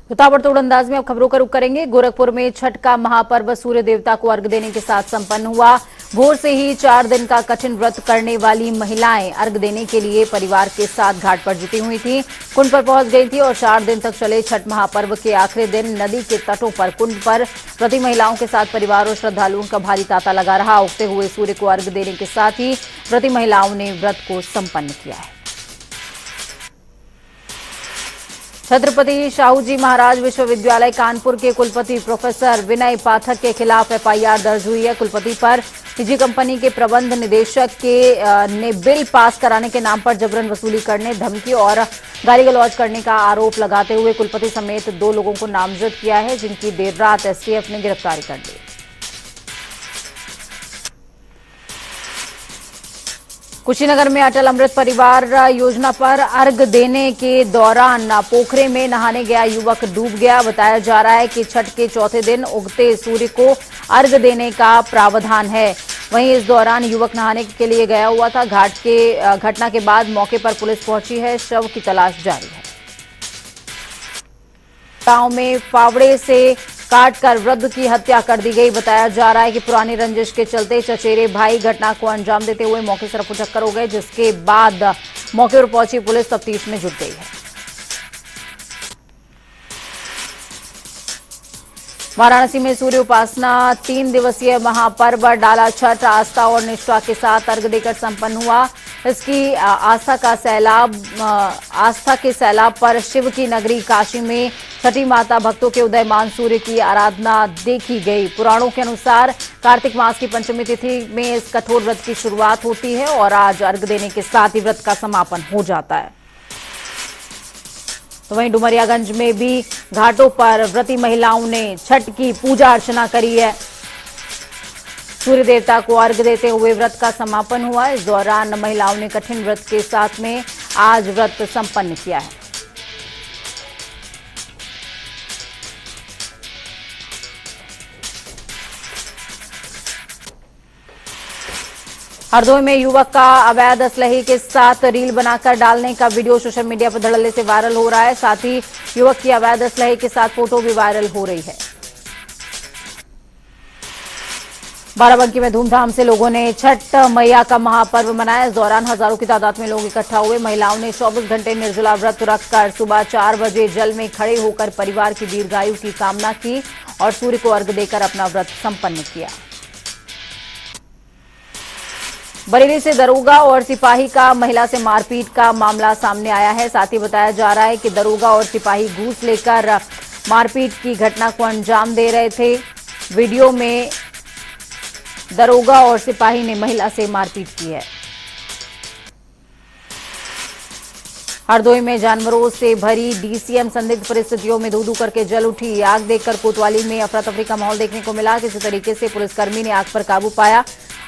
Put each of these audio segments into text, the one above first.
तो ताबड़तोड़ अंदाज में अब खबरों का रुख करेंगे। गोरखपुर में छठ का महापर्व सूर्य देवता को अर्घ देने के साथ संपन्न हुआ। भोर से ही 4 दिन का कठिन व्रत करने वाली महिलाएं अर्घ देने के लिए परिवार के साथ घाट पर जुटी हुई थी, कुंड पर पहुंच गई थी और 4 दिन तक चले छठ महापर्व के आखिरी दिन नदी के तटों पर कुंड पर व्रती महिलाओं के साथ परिवार और श्रद्धालुओं का भारी तांता लगा रहा। उगते हुए सूर्य को अर्घ देने के साथ ही व्रती महिलाओं ने व्रत को संपन्न किया है। छत्रपति शाहूजी महाराज विश्वविद्यालय कानपुर के कुलपति प्रोफेसर विनय पाठक के खिलाफ एफआईआर दर्ज हुई है। कुलपति पर निजी कंपनी के प्रबंध निदेशक ने बिल पास कराने के नाम पर जबरन वसूली करने, धमकी और गाली गलौज करने का आरोप लगाते हुए कुलपति समेत 2 लोगों को नामजद किया है, जिनकी देर रात एसटीएफ ने गिरफ्तारी कर ली। कुशीनगर में अटल अमृत परिवार योजना पर अर्घ देने के दौरान पोखरे में नहाने गया युवक डूब गया। बताया जा रहा है कि छठ के चौथे दिन उगते सूर्य को अर्घ देने का प्रावधान है। वहीं इस दौरान युवक नहाने के लिए गया हुआ था। घटना के बाद मौके पर पुलिस पहुंची है, शव की तलाश जारी है। गांव में फावड़े से काटकर वृद्ध की हत्या कर दी गई। बताया जा रहा है कि पुरानी रंजिश के चलते चचेरे भाई घटना को अंजाम देते हुए मौके से रफूचक्कर हो गए, जिसके बाद मौके पर पहुंची पुलिस तफ्तीश में जुट गई है। वाराणसी में सूर्य उपासना 3 दिवसीय महापर्व डाला छठ आस्था और निष्ठा के साथ अर्घ देकर संपन्न हुआ। इसकी आस्था के सैलाब पर शिव की नगरी काशी में छठी माता भक्तों के उदयमान सूर्य की आराधना देखी गई। पुराणों के अनुसार कार्तिक मास की पंचमी तिथि में इस कठोर व्रत की शुरुआत होती है और आज अर्घ देने के साथ ही व्रत का समापन हो जाता है। तो वहीं डुमरियागंज में भी घाटों पर व्रती महिलाओं ने छठ की पूजा अर्चना करी है। सूर्य देवता को अर्घ देते हुए व्रत का समापन हुआ। इस दौरान महिलाओं ने कठिन व्रत के साथ में आज व्रत संपन्न किया है। हरदोई में युवक का अवैध असलहे के साथ रील बनाकर डालने का वीडियो सोशल मीडिया पर धड़ल्ले से वायरल हो रहा है। साथ ही युवक की अवैध असलहे के साथ फोटो भी वायरल हो रही है। बाराबंकी में धूमधाम से लोगों ने छठ मैया का महापर्व मनाया। इस दौरान हजारों की तादाद में लोग इकट्ठा हुए। महिलाओं ने 24 घंटे निर्जला व्रत रखकर सुबह 4 बजे जल में खड़े होकर परिवार की दीर्घायु की कामना की और सूर्य को अर्घ देकर अपना व्रत संपन्न किया। बरेली से दरोगा और सिपाही का महिला से मारपीट का मामला सामने आया है। साथ ही बताया जा रहा है कि दरोगा और सिपाही घूस लेकर मारपीट की घटना को अंजाम दे रहे थे। वीडियो में दरोगा और सिपाही ने महिला से मारपीट की है। हरदोई में जानवरों से भरी डीसीएम संदिग्ध परिस्थितियों में धू-धू करके जल उठी। आग देखकर कोतवाली में अफरा तफरी का माहौल देखने को मिला। किसी तरीके से पुलिसकर्मी ने आग पर काबू पाया।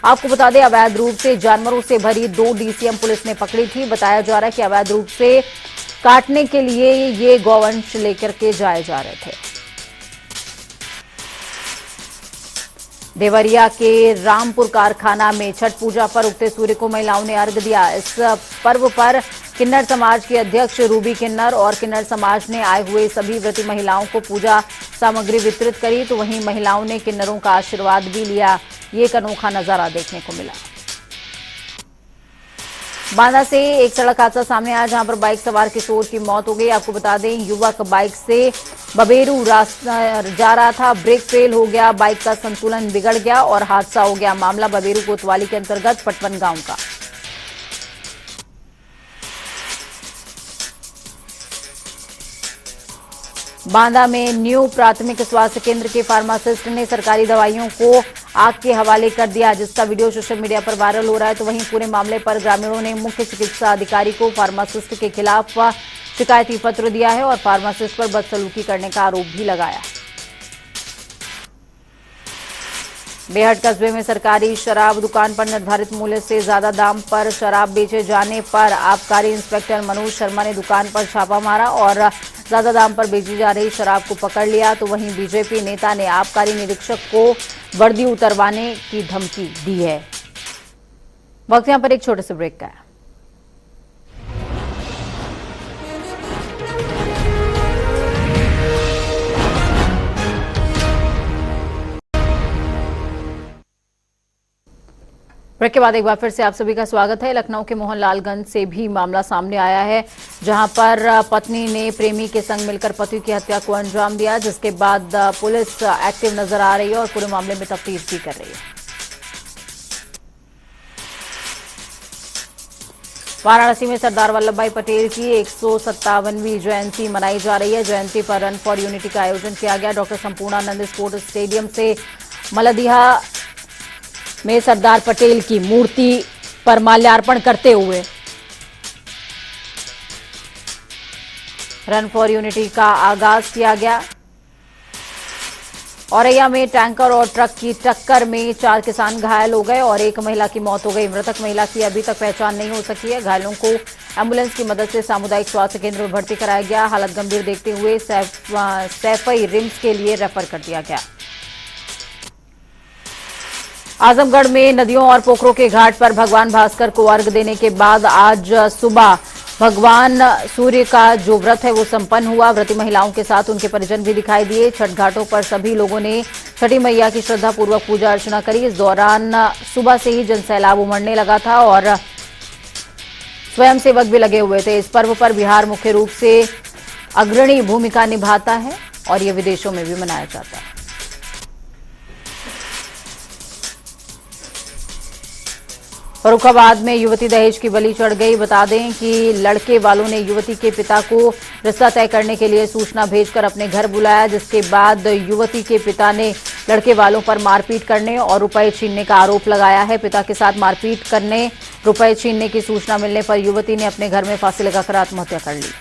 आपको बता दें, अवैध रूप से जानवरों से भरी 2 डीसीएम पुलिस ने पकड़ी थी। बताया जा रहा है कि अवैध रूप से काटने के लिए ये गौवंश लेकर के जाए जा रहे थे। देवरिया के रामपुर कारखाना में छठ पूजा पर उगते सूर्य को महिलाओं ने अर्घ दिया। इस पर्व पर किन्नर समाज की अध्यक्ष रूबी किन्नर और किन्नर समाज ने आए हुए सभी व्रती महिलाओं को पूजा सामग्री वितरित करी। तो वहीं महिलाओं ने किन्नरों का आशीर्वाद भी लिया। ये एक अनोखा नजारा देखने को मिला। बांदा से एक सड़क हादसा सामने आया, जहां पर बाइक सवार किशोर की मौत हो गई। आपको बता दें, युवक बाइक से बबेरू रास्ता जा रहा था, ब्रेक फेल हो गया, बाइक का संतुलन बिगड़ गया और हादसा हो गया। मामला बबेरू कोतवाली के अंतर्गत पटवन गांव का। बांदा में न्यू प्राथमिक स्वास्थ्य केंद्र के फार्मासिस्ट ने सरकारी दवाइयों को आग के हवाले कर दिया, जिसका वीडियो सोशल मीडिया पर वायरल हो रहा है। तो वहीं पूरे मामले पर ग्रामीणों ने मुख्य चिकित्सा अधिकारी को फार्मासिस्ट के खिलाफ शिकायती पत्र दिया है और फार्मासिस्ट पर बदसलूकी करने का आरोप भी लगाया। बेहट कस्बे में सरकारी शराब दुकान पर निर्धारित मूल्य से ज्यादा दाम पर शराब बेचे जाने पर आबकारी इंस्पेक्टर मनोज शर्मा ने दुकान पर छापा मारा और ज्यादा दाम पर बेची जा रही शराब को पकड़ लिया। तो वहीं बीजेपी नेता ने आबकारी निरीक्षक को वर्दी उतरवाने की धमकी दी है। वक्त यहां पर एक छोटे से ब्रेक का है। ब्रेक के बाद एक बार फिर से आप सभी का स्वागत है। लखनऊ के मोहनलालगंज से भी मामला सामने आया है, जहां पर पत्नी ने प्रेमी के संग मिलकर पति की हत्या को अंजाम दिया, जिसके बाद पुलिस एक्टिव नजर आ रही है और पूरे मामले में तफ्तीश भी कर रही है। वाराणसी में सरदार वल्लभ भाई पटेल की 157वीं जयंती मनाई जा रही है। जयंती पर रन फॉर यूनिटी का आयोजन किया गया। डॉक्टर संपूर्णानंद स्पोर्ट्स स्टेडियम से मलदिहा में सरदार पटेल की मूर्ति पर माल्यार्पण करते हुए रन फॉर यूनिटी का आगाज किया गया। औरैया में टैंकर और ट्रक की टक्कर में 4 किसान घायल हो गए और एक महिला की मौत हो गई। मृतक महिला की अभी तक पहचान नहीं हो सकी है। घायलों को एम्बुलेंस की मदद से सामुदायिक स्वास्थ्य केंद्र में भर्ती कराया गया। हालत गंभीर देखते हुए सैफई रिम्स के लिए रेफर कर दिया गया। आजमगढ़ में नदियों और पोखरों के घाट पर भगवान भास्कर को अर्घ्य देने के बाद आज सुबह भगवान सूर्य का जो व्रत है वो संपन्न हुआ। व्रती महिलाओं के साथ उनके परिजन भी दिखाई दिए। छठ घाटों पर सभी लोगों ने छठी मैया की श्रद्धापूर्वक पूजा अर्चना करी। इस दौरान सुबह से ही जनसैलाब उमड़ने लगा था और स्वयंसेवक भी लगे हुए थे। इस पर्व पर बिहार मुख्य रूप से अग्रणी भूमिका निभाता है और ये विदेशों में भी मनाया जाता है। फर्रुखाबाद में युवती दहेज की बलि चढ़ गई। बता दें कि लड़के वालों ने युवती के पिता को रिश्ता तय करने के लिए सूचना भेजकर अपने घर बुलाया, जिसके बाद युवती के पिता ने लड़के वालों पर मारपीट करने और रुपए छीनने का आरोप लगाया है। पिता के साथ मारपीट करने, रुपए छीनने की सूचना मिलने पर युवती ने अपने घर में फांसी लगाकर आत्महत्या कर ली।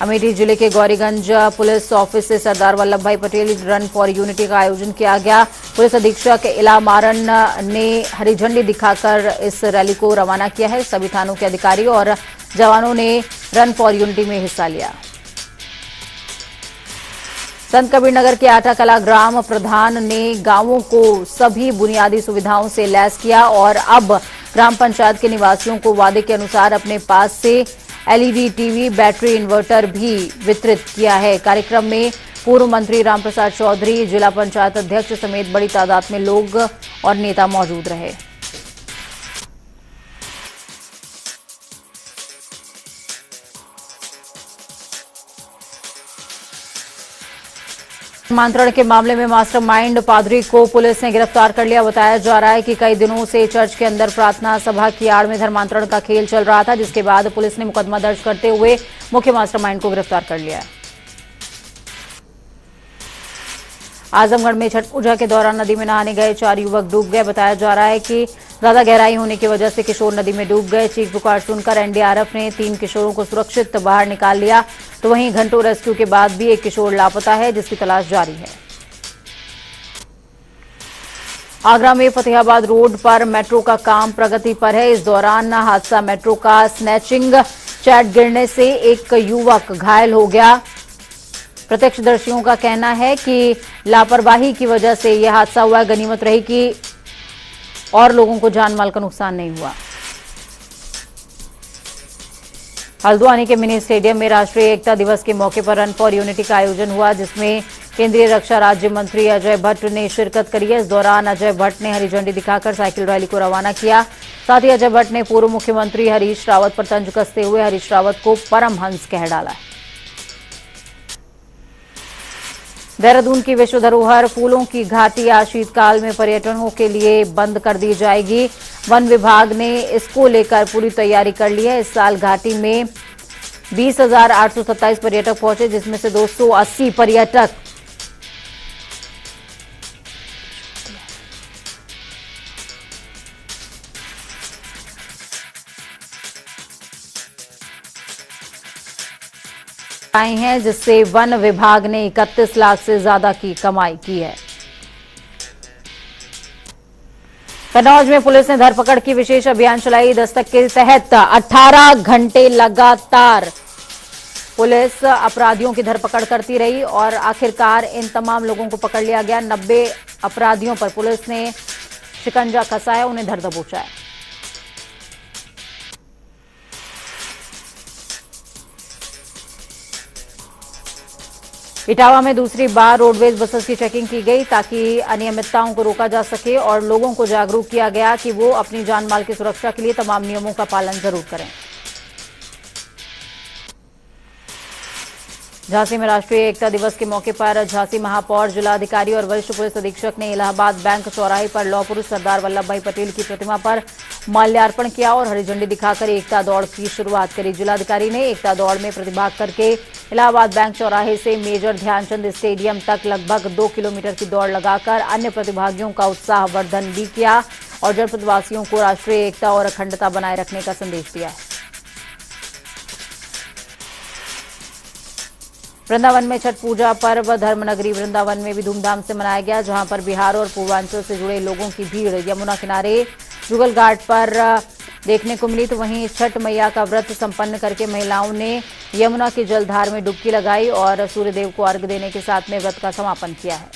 अमेठी जिले के गौरीगंज पुलिस ऑफिस से सरदार वल्लभ भाई पटेल रन फॉर यूनिटी का आयोजन किया गया। पुलिस अधीक्षक इला मारन ने हरी झंडी दिखाकर इस रैली को रवाना किया है। सभी थानों के अधिकारी और जवानों ने रन फॉर यूनिटी में हिस्सा लिया। संत कबीर नगर के आटाकला ग्राम प्रधान ने गांवों को सभी बुनियादी सुविधाओं से लैस किया और अब ग्राम पंचायत के निवासियों को वादे के अनुसार अपने पास से एलईडी टीवी, बैटरी, इन्वर्टर भी वितरित किया है। कार्यक्रम में पूर्व मंत्री रामप्रसाद चौधरी, जिला पंचायत अध्यक्ष समेत बड़ी तादाद में लोग और नेता मौजूद रहे। धर्मांतरण के मामले में मास्टरमाइंड पादरी को पुलिस ने गिरफ्तार कर लिया। बताया जा रहा है कि कई दिनों से चर्च के अंदर प्रार्थना सभा की आड़ में धर्मांतरण का खेल चल रहा था, जिसके बाद पुलिस ने मुकदमा दर्ज करते हुए मुख्य मास्टरमाइंड को गिरफ्तार कर लिया है। आजमगढ़ में छठ पूजा के दौरान नदी में नहाने गए 4 युवक डूब गए। बताया जा रहा है कि ज्यादा गहराई होने की वजह से किशोर नदी में डूब गए। चीख पुकार सुनकर एनडीआरएफ ने 3 किशोरों को सुरक्षित बाहर निकाल लिया, तो वहीं घंटों रेस्क्यू के बाद भी एक किशोर लापता है, जिसकी तलाश जारी है। आगरा में फतेहाबाद रोड पर मेट्रो का काम प्रगति पर है। इस दौरान हादसा मेट्रो का स्नैचिंग चैट गिरने से एक युवक घायल हो गया। प्रत्यक्षदर्शियों का कहना है कि लापरवाही की वजह से यह हादसा हुआ। गनीमत रही कि और लोगों को जान माल का नुकसान नहीं हुआ। हल्द्वानी के मिनी स्टेडियम में राष्ट्रीय एकता दिवस के मौके पर रन फॉर यूनिटी का आयोजन हुआ, जिसमें केंद्रीय रक्षा राज्य मंत्री अजय भट्ट ने शिरकत करी है। इस दौरान अजय भट्ट ने हरी झंडी दिखाकर साइकिल रैली को रवाना किया। साथ ही अजय भट्ट ने पूर्व मुख्यमंत्री हरीश रावत पर तंज कसते हुए हरीश रावत को परमहंस कह डाला। देहरादून की विश्व धरोहर फूलों की घाटी आज शीतकाल में पर्यटकों के लिए बंद कर दी जाएगी। वन विभाग ने इसको लेकर पूरी तैयारी कर ली है। इस साल घाटी में 20,827 पर्यटक पहुंचे, जिसमें से 280 पर्यटक आए हैं, जिससे वन विभाग ने 31 लाख से ज्यादा की कमाई की है। कन्नौज में पुलिस ने धरपकड़ की विशेष अभियान चलाई। दस्तक के तहत 18 घंटे लगातार पुलिस अपराधियों की धरपकड़ करती रही और आखिरकार इन तमाम लोगों को पकड़ लिया गया। 90 अपराधियों पर पुलिस ने शिकंजा कसाया, उन्हें धर दबोचा है। इटावा में दूसरी बार रोडवेज बसेस की चेकिंग की गई ताकि अनियमितताओं को रोका जा सके और लोगों को जागरूक किया गया कि वो अपनी जान माल की सुरक्षा के लिए तमाम नियमों का पालन जरूर करें। झांसी में राष्ट्रीय एकता दिवस के मौके पर झांसी महापौर, जिलाधिकारी और वरिष्ठ पुलिस अधीक्षक ने इलाहाबाद बैंक चौराहे पर लौह पुरुष सरदार वल्लभ भाई पटेल की प्रतिमा पर माल्यार्पण किया और हरी झंडी दिखाकर एकता दौड़ की शुरुआत करी। जिलाधिकारी ने एकता दौड़ में प्रतिभाग करके इलाहाबाद बैंक चौराहे से मेजर ध्यानचंद स्टेडियम तक लगभग 2 किलोमीटर की दौड़ लगाकर अन्य प्रतिभागियों का उत्साहवर्धन भी किया और जनपदवासियों को राष्ट्रीय एकता और अखंडता बनाए रखने का संदेश दिया है। वृंदावन में छठ पूजा पर्व धर्मनगरी वृंदावन में भी धूमधाम से मनाया गया, जहां पर बिहार और पूर्वांचल से जुड़े लोगों की भीड़ यमुना किनारे जुगल घाट पर देखने को मिली। तो वहीं छठ मैया का व्रत संपन्न करके महिलाओं ने यमुना की जलधार में डुबकी लगाई और सूर्यदेव को अर्घ्य देने के साथ में व्रत का समापन किया है।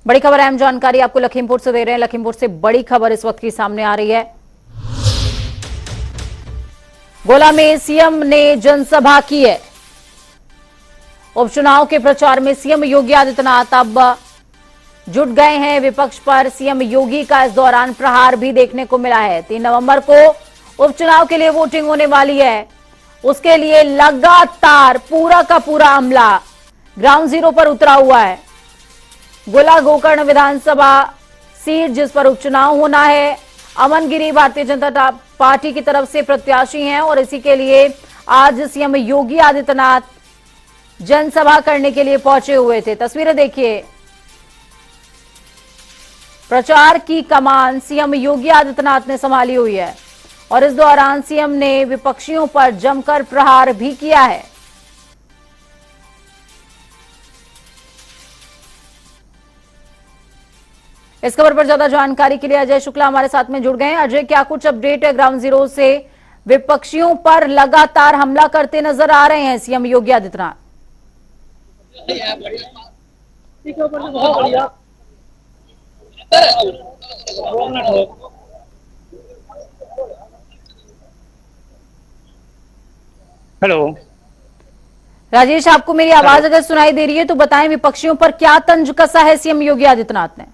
बड़ी खबर, अहम जानकारी आपको लखीमपुर से दे रहे हैं। लखीमपुर से बड़ी खबर इस वक्त की सामने आ रही है। गोला में सीएम ने जनसभा की है। उपचुनाव के प्रचार में सीएम योगी आदित्यनाथ अब जुट गए हैं। विपक्ष पर सीएम योगी का इस दौरान प्रहार भी देखने को मिला है। 3 नवंबर को उपचुनाव के लिए वोटिंग होने वाली है, उसके लिए लगातार पूरा का पूरा अमला ग्राउंड जीरो पर उतरा हुआ है। गोला गोकर्ण विधानसभा सीट जिस पर उपचुनाव होना है, अमन गिरी भारतीय जनता पार्टी की तरफ से प्रत्याशी हैं और इसी के लिए आज सीएम योगी आदित्यनाथ जनसभा करने के लिए पहुंचे हुए थे। तस्वीरें देखिए, प्रचार की कमान सीएम योगी आदित्यनाथ ने संभाली हुई है और इस दौरान सीएम ने विपक्षियों पर जमकर प्रहार भी किया है। इस खबर पर ज्यादा जानकारी के लिए अजय शुक्ला हमारे साथ में जुड़ गए हैं। अजय, क्या कुछ अपडेट है ग्राउंड जीरो से? विपक्षियों पर लगातार हमला करते नजर आ रहे हैं सीएम योगी आदित्यनाथ। हेलो राजेश, आपको मेरी आवाज अगर सुनाई दे रही है तो बताएं, विपक्षियों पर क्या तंज कसा है सीएम योगी आदित्यनाथ ने?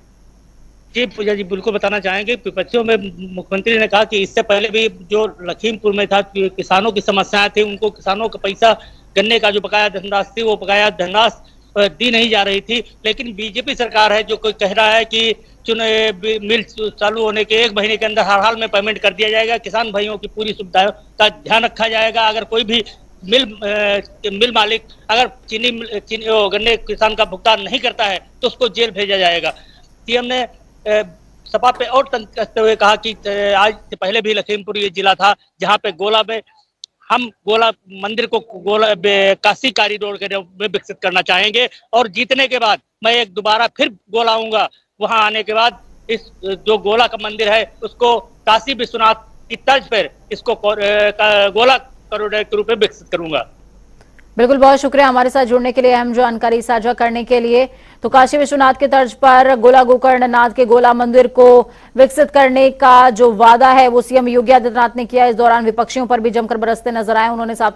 जी पूजा जी, बिल्कुल बताना चाहेंगे। विपक्षियों में मुख्यमंत्री ने कहा कि इससे पहले भी जो लखीमपुर में था, किसानों की समस्याएं थी, उनको किसानों का पैसा, गन्ने का जो बकाया धनराशि थी, वो बकाया धनराशि दी नहीं जा रही थी। लेकिन बीजेपी सरकार है जो कोई कह रहा है कि मिल चालू होने के 1 महीने के अंदर हर हाल में पेमेंट कर दिया जाएगा, किसान भाइयों की पूरी सुविधाओं का ध्यान रखा जाएगा। अगर कोई भी मिल मालिक अगर चीनी गन्ने किसान का भुगतान नहीं करता है तो उसको जेल भेजा जाएगा। सीएम ने सभा पे और तंज कसते हुए कहा कि आज से पहले भी लखीमपुर ये जिला था जहां पे गोला में हम गोला मंदिर को गोला काशी कॉरिडोर के रूप में विकसित करना चाहेंगे और जीतने के बाद मैं एक दोबारा फिर गोला आऊंगा। वहां आने के बाद इस जो गोला का मंदिर है उसको काशी विश्वनाथ की तर्ज पर इसको गोला कॉरिडोर के रूप में विकसित करूंगा। बिल्कुल, बहुत शुक्रिया हमारे साथ जुड़ने के लिए, अहम जानकारी साझा करने के लिए। तो काशी विश्वनाथ के तर्ज पर गोला गोकर्णनाथ के गोला मंदिर को विकसित करने का जो वादा है वो सीएम योगी आदित्यनाथ ने किया। इस दौरान विपक्षियों पर भी जमकर बरसते नजर आए। उन्होंने साफ